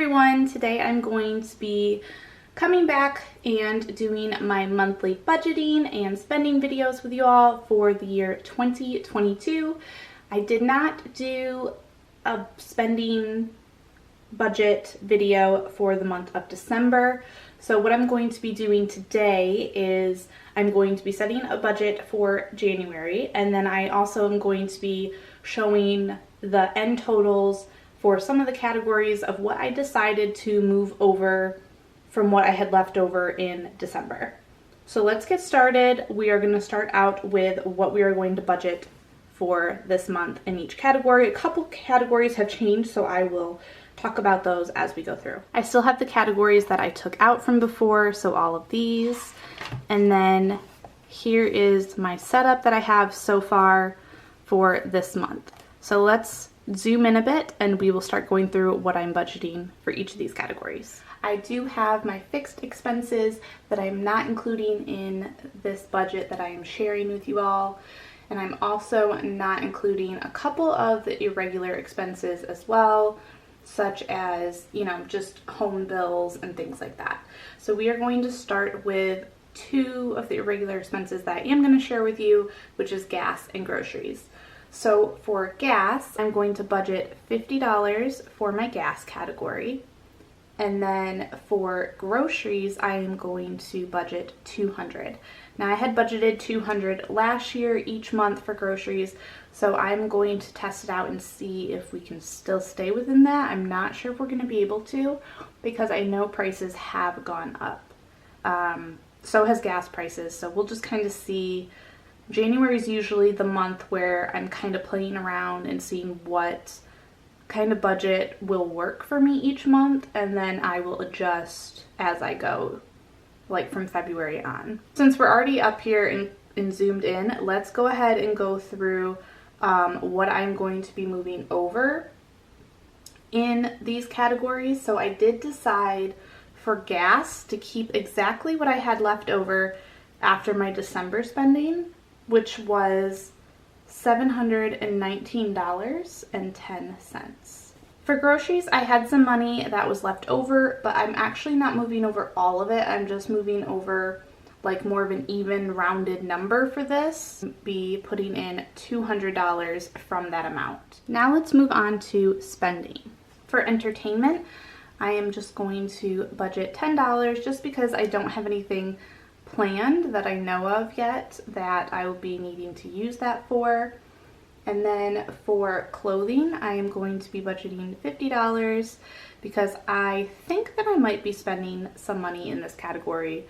everyone, today I'm going to be coming back and doing my monthly budgeting and spending videos with you all for the year 2022. I did not do a spending budget video for the month of December. So what I'm going to be doing today is I'm going to be setting a budget for January, and then I also am going to be showing the end totals for some of the categories of what I decided to move over from what I had left over in December. So let's get started. We are going to start out with what we are going to budget for this month in each category. A couple categories have changed, so I will talk about those as we go through. I still have the categories that I took out from before, so all of these. And then here is my setup that I have so far for this month. So let's zoom in a bit and we will start going through what I'm budgeting for each of these categories. I do have my fixed expenses that I'm not including in this budget that I am sharing with you all. And I'm also not including a couple of the irregular expenses as well, such as, just home bills and things like that. So we are going to start with two of the irregular expenses that I am going to share with you, which is gas and groceries. So for gas, I'm going to budget $50 for my gas category. And then for groceries, I am going to budget $200. Now I had budgeted $200 last year each month for groceries, so I'm going to test it out and see if we can still stay within that. I'm not sure if we're going to be able to, because I know prices have gone up. So has gas prices, so we'll just kind of see. January is usually the month where I'm kind of playing around and seeing what kind of budget will work for me each month, and then I will adjust as I go, like from February on. Since we're already up here and zoomed in, let's go ahead and go through what I'm going to be moving over in these categories. So I did decide for gas to keep exactly what I had left over after my December spending, which was $719.10. For groceries, I had some money that was left over, but I'm actually not moving over all of it. I'm just moving over like more of an even rounded number for this. Be putting in $200 from that amount. Now let's move on to spending. For entertainment, I am just going to budget $10 just because I don't have anything planned that I know of yet that I will be needing to use that for. And then for clothing, I am going to be budgeting $50 because I think that I might be spending some money in this category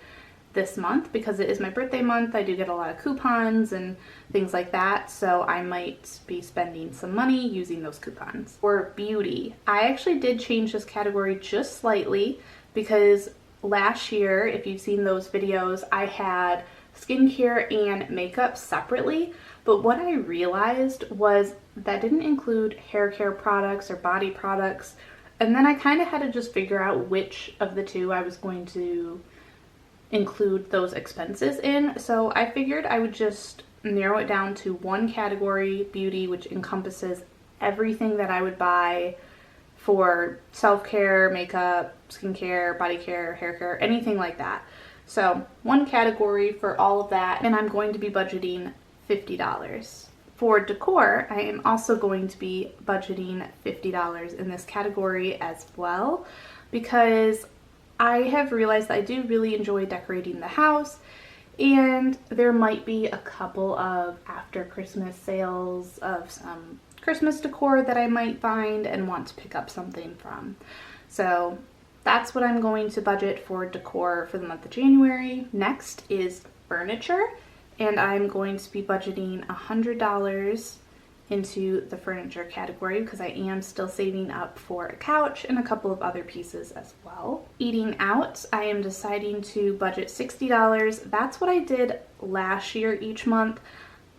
this month because it is my birthday month. I do get a lot of coupons and things like that, so I might be spending some money using those coupons. For beauty, I actually did change this category just slightly because last year, if you've seen those videos, I had skincare and makeup separately, but what I realized was that didn't include hair care products or body products, and then I kind of had to just figure out which of the two I was going to include those expenses in. So I figured I would just narrow it down to one category, beauty, which encompasses everything that I would buy for self-care, makeup, skincare, body care, hair care, anything like that. So one category for all of that, and I'm going to be budgeting $50. For decor, I am also going to be budgeting $50 in this category as well, because I have realized that I do really enjoy decorating the house, and there might be a couple of after Christmas sales of some Christmas decor that I might find and want to pick up something from. So that's what I'm going to budget for decor for the month of January. Next is furniture, and I'm going to be budgeting $100 into the furniture category because I am still saving up for a couch and a couple of other pieces as well. Eating out, I am deciding to budget $60. That's what I did last year each month.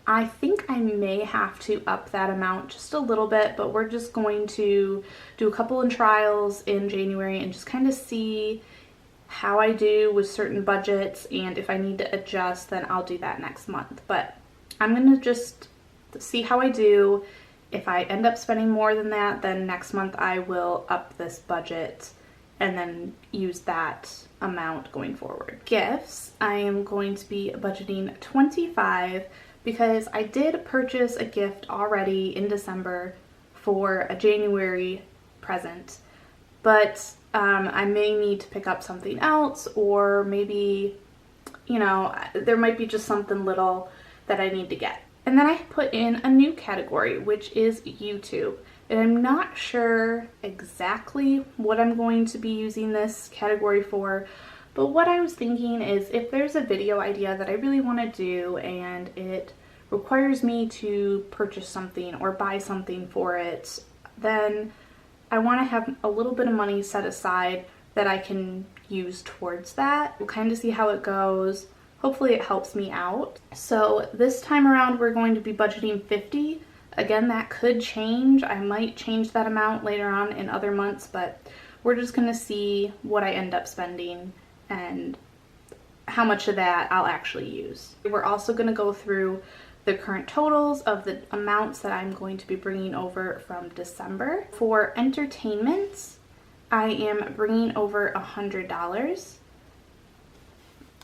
I think I may have to up that amount just a little bit, but we're just going to do a couple of trials in January and just kind of see how I do with certain budgets, and if I need to adjust, then I'll do that next month. But I'm going to just see how I do. If I end up spending more than that, then next month I will up this budget and then use that amount going forward. Gifts, I am going to be budgeting $25 because I did purchase a gift already in December for a January present, but I may need to pick up something else, or maybe, you know, there might be just something little that I need to get. And then I put in a new category, which is YouTube. And I'm not sure exactly what I'm going to be using this category for, but what I was thinking is if there's a video idea that I really want to do and it requires me to purchase something or buy something for it, then I want to have a little bit of money set aside that I can use towards that. We'll kind of see how it goes. Hopefully it helps me out. So this time around we're going to be budgeting $50. Again, that could change. I might change that amount later on in other months, but we're just going to see what I end up spending and how much of that I'll actually use. We're also going to go through the current totals of the amounts that I'm going to be bringing over from December. For entertainment, I am bringing over $100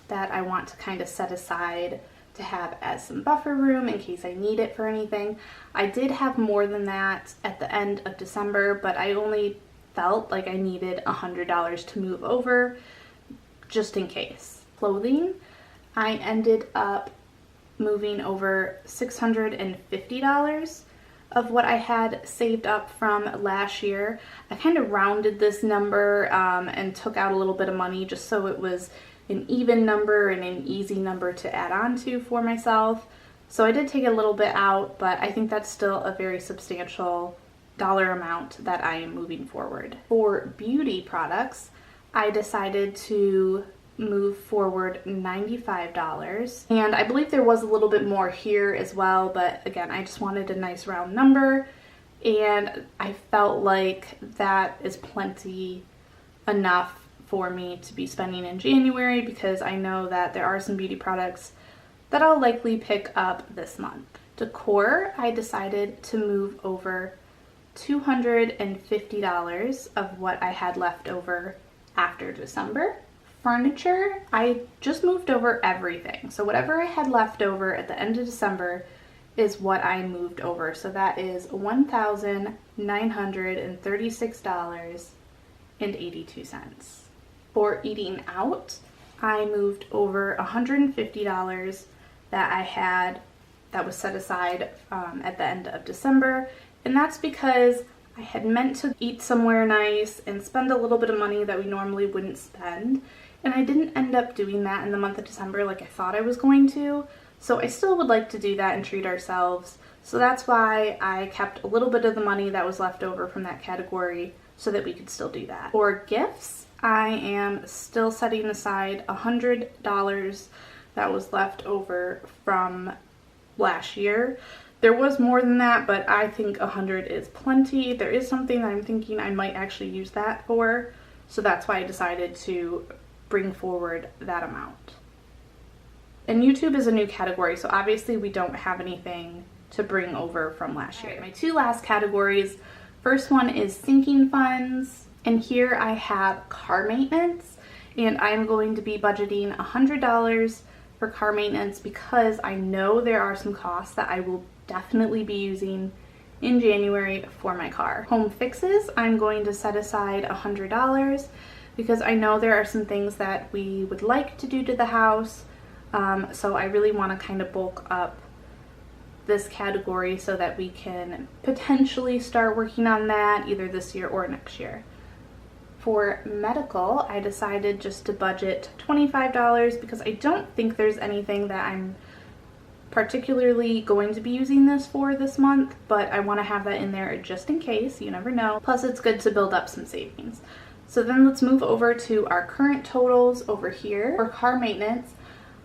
that I want to kind of set aside to have as some buffer room in case I need it for anything. I did have more than that at the end of December, but I only felt like I needed $100 to move over just in case. Clothing, I ended up moving over $650 of what I had saved up from last year. I kind of rounded this number and took out a little bit of money just so it was an even number and an easy number to add on to for myself. So I did take a little bit out, but I think that's still a very substantial dollar amount that I am moving forward. For beauty products, I decided to move forward $95, and I believe there was a little bit more here as well, but again, I just wanted a nice round number, and I felt like that is plenty enough for me to be spending in January because I know that there are some beauty products that I'll likely pick up this month. Decor, I decided to move over $250 of what I had left over after December. Furniture, I just moved over everything. So whatever I had left over at the end of December is what I moved over. So that is $1,936.82. For eating out, I moved over $150 that I had that was set aside at the end of December. And that's because I had meant to eat somewhere nice and spend a little bit of money that we normally wouldn't spend. And I didn't end up doing that in the month of December like I thought I was going to. So I still would like to do that and treat ourselves. So that's why I kept a little bit of the money that was left over from that category so that we could still do that. For gifts, I am still setting aside $100 that was left over from last year. There was more than that, but I think 100 is plenty. There is something that I'm thinking I might actually use that for, so that's why I decided to bring forward that amount. And YouTube is a new category, so obviously we don't have anything to bring over from last year. My two last categories, first one is sinking funds, and here I have car maintenance, and I'm going to be budgeting $100 for car maintenance because I know there are some costs that I will definitely be using in January for my car. Home fixes, I'm going to set aside $100 because I know there are some things that we would like to do to the house, so I really want to kind of bulk up this category so that we can potentially start working on that either this year or next year. For medical, I decided just to budget $25 because I don't think there's anything that I'm particularly going to be using this for this month, but I want to have that in there just in case, you never know. Plus it's good to build up some savings. So then let's move over to our current totals over here. For car maintenance,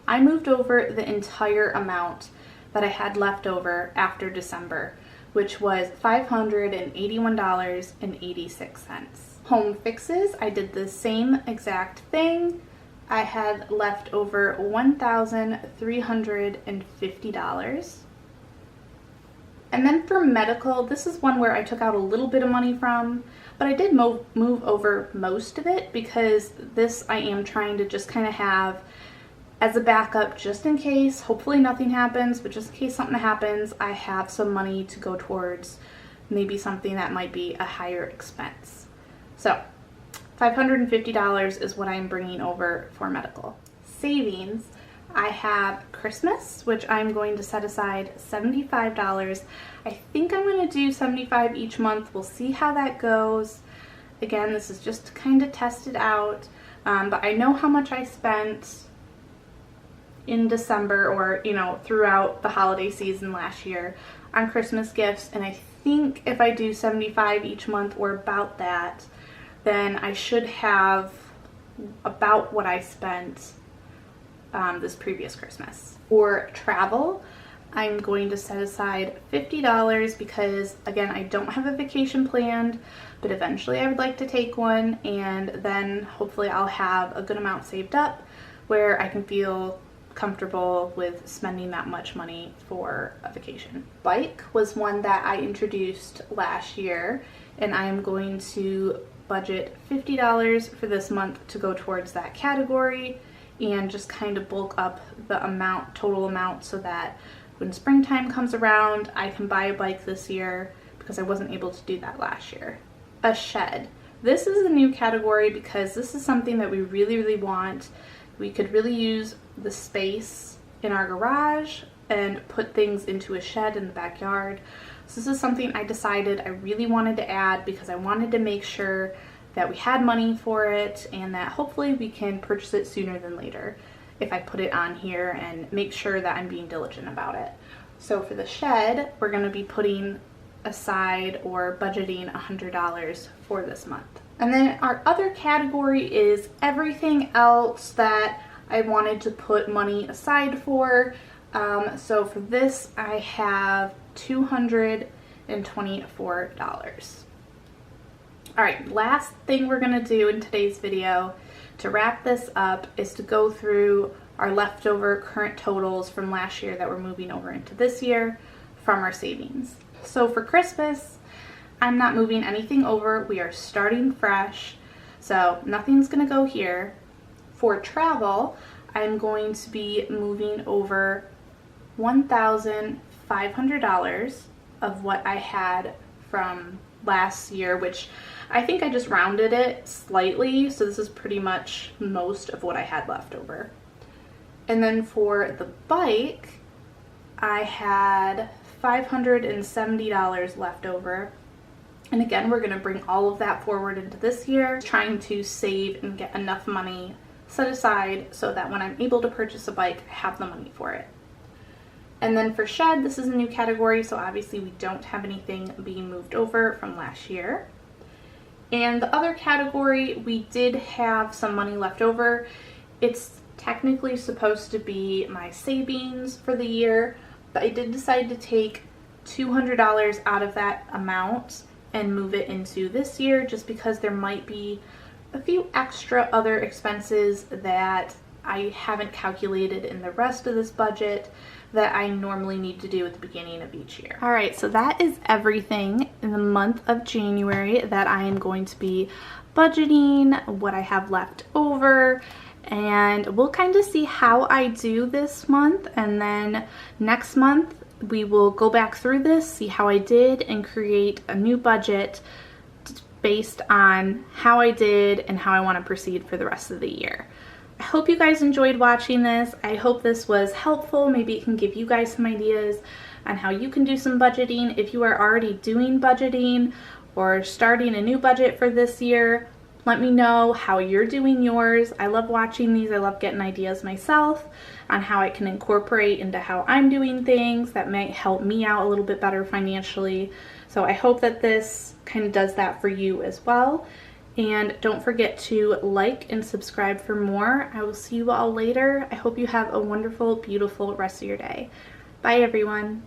I moved over the entire amount that I had left over after December, which was $581.86. Home fixes, I did the same exact thing. I had left over $1,350. And then for medical, this is one where I took out a little bit of money from. but I did move over most of it because this I am trying to just kind of have as a backup just in case. Hopefully nothing happens, but just in case something happens, I have some money to go towards maybe something that might be a higher expense. So $550 is what I'm bringing over for medical. Savings, I have Christmas, which I'm going to set aside $75. I think I'm going to do $75 each month. We'll see how that goes. Again, this is just to kind of test it out, but I know how much I spent in December, or throughout the holiday season last year on Christmas gifts, and I think if I do $75 each month or about that, then I should have about what I spent this previous Christmas. For travel, I'm going to set aside $50 because, again, I don't have a vacation planned, but eventually I would like to take one, and then hopefully I'll have a good amount saved up where I can feel comfortable with spending that much money for a vacation. Bike was one that I introduced last year, and I am going to budget $50 for this month to go towards that category and just kind of bulk up the total amount, so that when springtime comes around I can buy a bike this year, because I wasn't able to do that last year. A shed. This is a new category because this is something that we really want. We could really use the space in our garage and put things into a shed in the backyard. So this is something I decided I really wanted to add because I wanted to make sure that we had money for it and that hopefully we can purchase it sooner than later if I put it on here and make sure that I'm being diligent about it. So for the shed, we're going to be putting aside or budgeting $100 for this month. And then our other category is everything else that I wanted to put money aside for. So for this, I have $224. All right, last thing we're gonna do in today's video to wrap this up is to go through our leftover current totals from last year that we're moving over into this year from our savings. So for Christmas, I'm not moving anything over. We are starting fresh, so nothing's gonna go here. For travel, I'm going to be moving over $1,500 of what I had from last year, which I think I just rounded it slightly, so this is pretty much most of what I had left over. And then for the bike, I had $570 left over. And again, we're going to bring all of that forward into this year, trying to save and get enough money set aside so that when I'm able to purchase a bike, I have the money for it. And then for shed, this is a new category, so obviously we don't have anything being moved over from last year. And the other category, we did have some money left over. It's technically supposed to be my savings for the year, but I did decide to take $200 out of that amount and move it into this year, just because there might be a few extra other expenses that I haven't calculated in the rest of this budget that I normally need to do at the beginning of each year. All right, so that is everything in the month of January that I am going to be budgeting, what I have left over, and we'll kind of see how I do this month, and then next month we will go back through this, see how I did, and create a new budget based on how I did and how I want to proceed for the rest of the year. I hope you guys enjoyed watching this. I hope this was helpful. Maybe it can give you guys some ideas on how you can do some budgeting. If you are already doing budgeting or starting a new budget for this year, let me know how you're doing yours. I love watching these. I love getting ideas myself on how I can incorporate into how I'm doing things that might help me out a little bit better financially. So I hope that this kind of does that for you as well. And don't forget to like and subscribe for more. I will see you all later. I hope you have a wonderful, beautiful rest of your day. Bye, everyone.